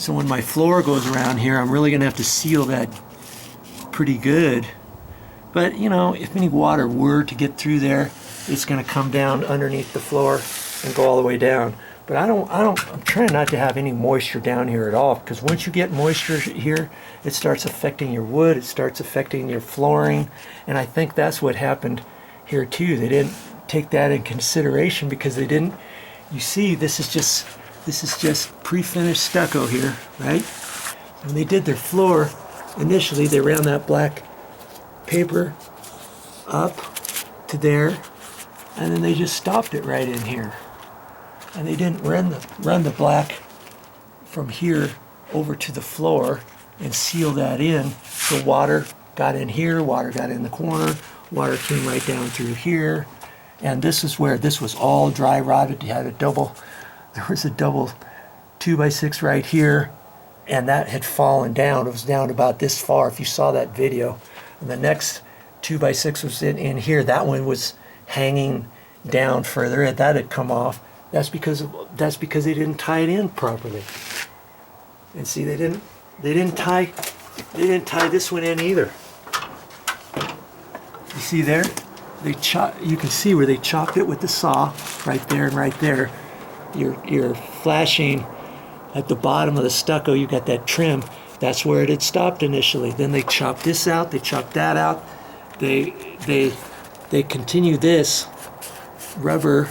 So when my floor goes around here, I'm really gonna have to seal that pretty good. But you know, if any water were to get through there, it's gonna come down underneath the floor and go all the way down. But I'm trying not to have any moisture down here at all, because once you get moisture here, it starts affecting your wood, it starts affecting your flooring, and I think that's what happened here too. They didn't take that in consideration because they didn't, you see, this is just pre-finished stucco here, right? When they did their floor, initially they ran that black paper up to there, and then they just stopped it right in here. And they didn't run the black from here over to the floor and seal that in. So water got in here, water got in the corner, water came right down through here. And this is where this was all dry rotted. You had there was a double 2x6 right here, and that had fallen down. It was down about this far if you saw that video. And the next 2x6 was in here. That one was hanging down further. That had come off. That's because they didn't tie it in properly. And see, they didn't tie this one in either. You see there? You can see where they chopped it with the saw, right there and right there. You're flashing at the bottom of the stucco. You got that trim. That's where it had stopped initially. Then they chopped this out. They chopped that out. They continue this rubber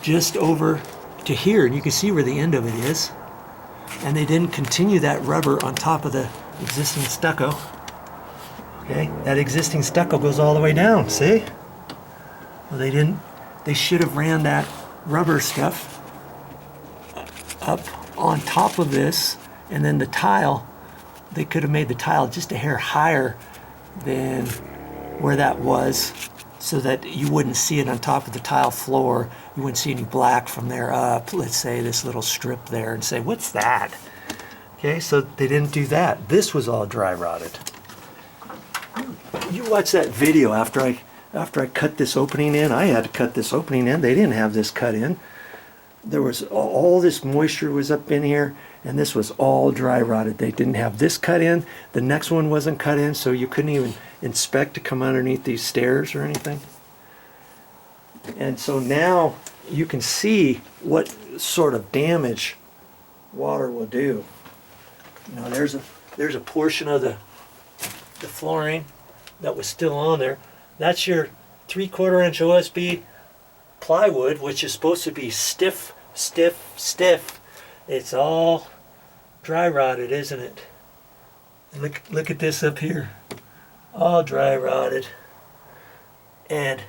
just over to here, and you can see where the end of it is. And they didn't continue that rubber on top of the existing stucco. Okay, that existing stucco goes all the way down, see? Well, they didn't. They should have ran that rubber stuff up on top of this, and then the tile, they could have made the tile just a hair higher than where that was, so that you wouldn't see it on top of the tile floor. You wouldn't see any black from there up, let's say this little strip there, and say, what's that? Okay, so they didn't do that. This was all dry rotted. You watch that video after I cut this opening in. I had to cut this opening in. They didn't have this cut in. There was all this moisture was up in here, and this was all dry rotted. They didn't have this cut in. The next one wasn't cut in, so you couldn't even inspect to come underneath these stairs or anything. And so now you can see what sort of damage water will do. You know, there's a portion of the flooring that was still on there. That's your 3/4 inch OSB plywood, which is supposed to be stiff. It's all dry rotted, isn't it? And look at this up here, all dry rotted. And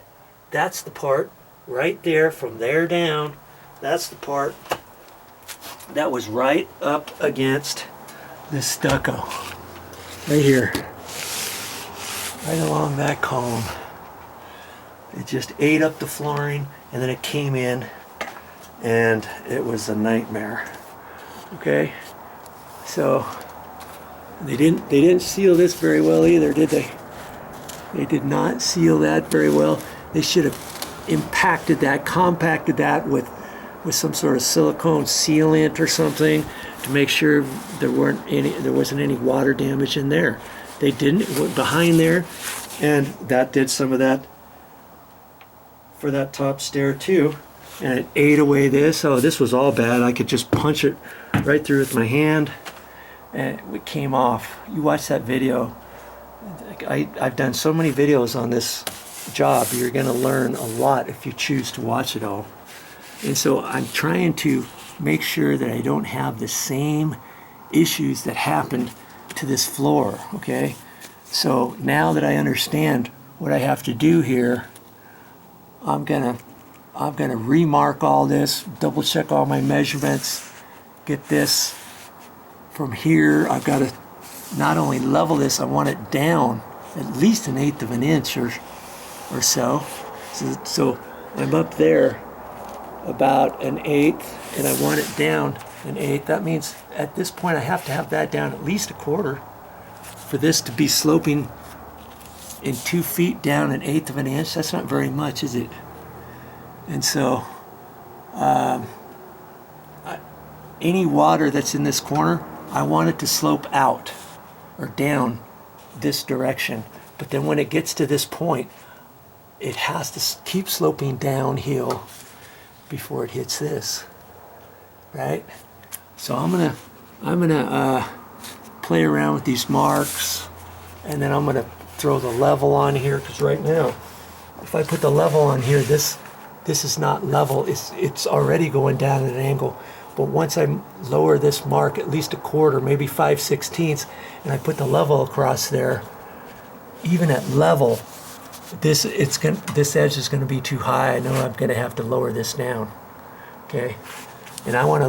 that's the part right there, from there down, that's the part that was right up against this stucco right here, right along that column. It just ate up the flooring, and then it came in, and it was a nightmare. Okay, so they didn't seal this very well either, did they? They did not seal that very well. They should have compacted that with some sort of silicone sealant or something to make sure there wasn't any water damage in there. They didn't. It went behind there, and that did some of that for that top stair too, and it ate away this. Oh, this was all bad. I could just punch it right through with my hand, and it came off. You watch that video. I've done so many videos on this job. You're going to learn a lot if you choose to watch it all. And so I'm trying to make sure that I don't have the same issues that happened to this floor. Okay, so now that I understand what I have to do here, I'm gonna remark all this, double check all my measurements, get this from here. I've got to not only level this, I want it down at least 1/8 of an inch or so. So I'm up there about 1/8, and I want it down 1/8. That means at this point I have to have that down at least 1/4 for this to be sloping in 2 feet down 1/8 of an inch. That's not very much, is any water that's in this corner, I want it to slope out or down this direction. But then when it gets to this point, it has to keep sloping downhill before it hits this, right? So I'm gonna play around with these marks, and then I'm gonna throw the level on here, because right now, if I put the level on here, this is not level. It's already going down at an angle. But once I lower this mark at least a quarter, maybe 5/16, and I put the level across there, even at level, this edge is going to be too high. I know I'm going to have to lower this down. Okay, and I want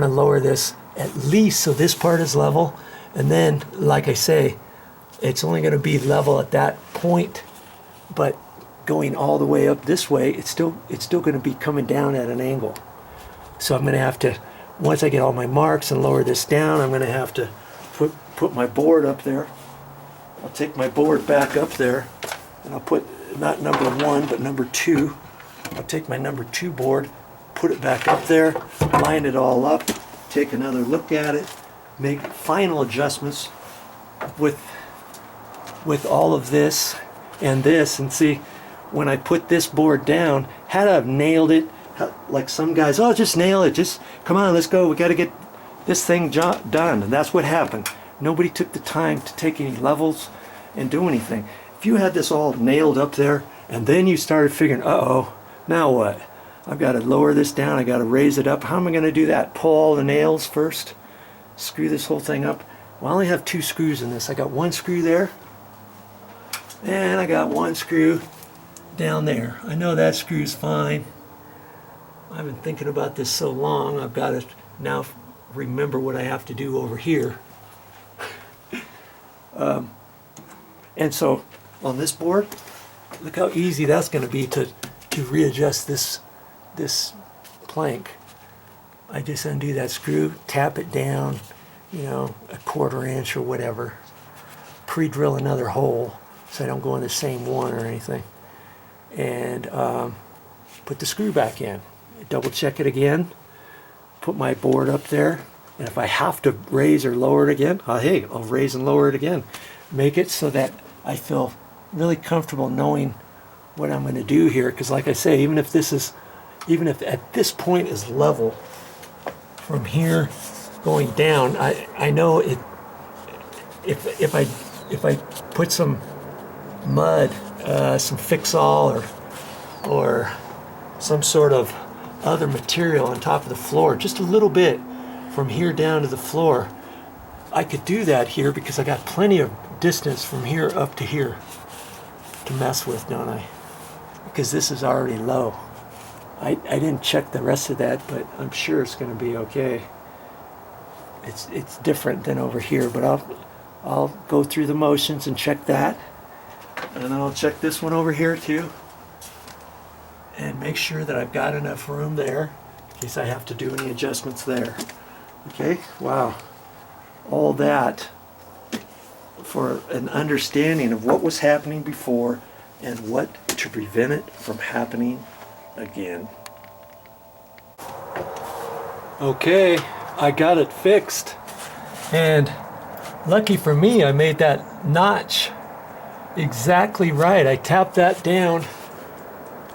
to lower this at least so this part is level, and then, like I say, it's only going to be level at that point, but going all the way up this way, it's still going to be coming down at an angle. So I'm going to have to, once I get all my marks and lower this down, I'm going to have to put my board up there. I'll take my board back up there, and I'll put not number 1 but number 2. I'll take my number 2 board, put it back up there, line it all up, take another look at it, make final adjustments with all of this and this, and see, when I put this board down, had I have nailed it, like some guys, oh, just nail it, just come on, let's go, we got to get this thing done. And that's what happened. Nobody took the time to take any levels and do anything. If you had this all nailed up there, and then you started figuring, uh-oh, now what? I've got to lower this down, I got to raise it up. How am I going to do that? Pull all the nails first, screw this whole thing up. Well, I only have 2 screws in this. I got 1 screw there, and I got 1 screw down there. I know that screw's fine. I've been thinking about this so long, I've got to now remember what I have to do over here. And so on this board, look how easy that's going to be to readjust this plank. I just undo that screw, tap it down, you know, a 1/4 inch or whatever. Pre-drill another hole so I don't go in the same one or anything. And put the screw back in. Double check it again. Put my board up there. And if I have to raise or lower it again, hey, I'll raise and lower it again. Make it so that I feel really comfortable knowing what I'm going to do here. Because like I say, even if at this point is level, from here going down, I know it. If I put some mud, some Fix-All or some sort of other material on top of the floor, just a little bit from here down to the floor, I could do that here because I got plenty of distance from here up to here to mess with, don't I? Because this is already low. I didn't check the rest of that, but I'm sure it's going to be okay. It's different than over here, but I'll go through the motions and check that, and then I'll check this one over here too, and make sure that I've got enough room there in case I have to do any adjustments there. Okay, wow, all that for an understanding of what was happening before and what to prevent it from happening again. Okay, I got it fixed, and lucky for me, I made that notch exactly right. I tapped that down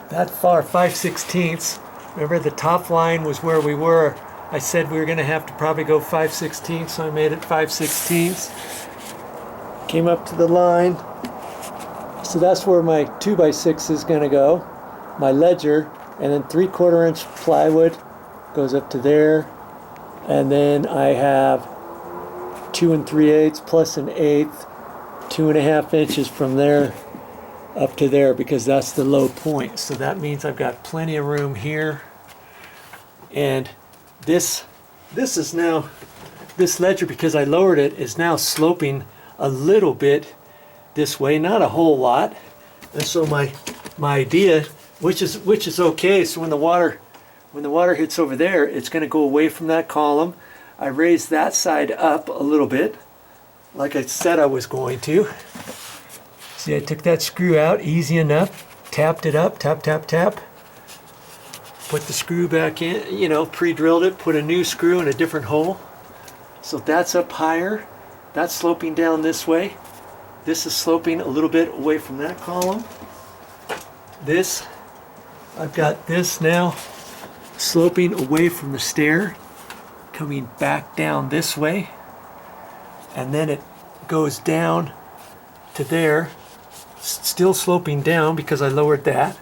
that far, 5/16. Remember, the top line was where we were. I said we were going to have to probably go 5/16, so I made it 5/16. Came up to the line. So that's where my 2x6 is going to go. My ledger, and then 3/4 inch plywood goes up to there. And then I have 2 3/8 plus an 1/8, 2.5 inches from there up to there, because that's the low point. So that means I've got plenty of room here. And this is now, this ledger, because I lowered it, is now sloping a little bit this way, not a whole lot. And so my idea, which is okay, so when the water hits over there, it's going to go away from that column. I raised that side up a little bit, like I said I was going to. See, I took that screw out, easy enough, tapped it up, tap, tap, tap. put the screw back in, you know, pre-drilled it, put a new screw in a different hole. So that's up higher. That's sloping down this way. This is sloping a little bit away from that column. This, I've got this now sloping away from the stair, coming back down this way, and then it goes down to there, still sloping down because I lowered that.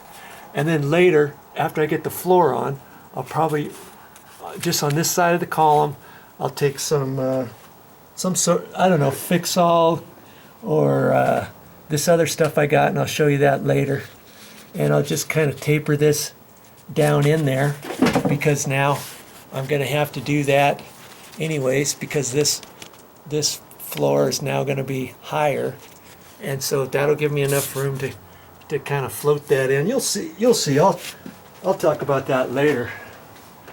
And then later, after I get the floor on, I'll probably, just on this side of the column, I'll take some sort, I don't know, fix-all or this other stuff I got, and I'll show you that later. And I'll just kind of taper this down in there, because now I'm going to have to do that anyways, because this floor is now going to be higher, and so that'll give me enough room to kind of float that in. You'll see. I'll talk about that later.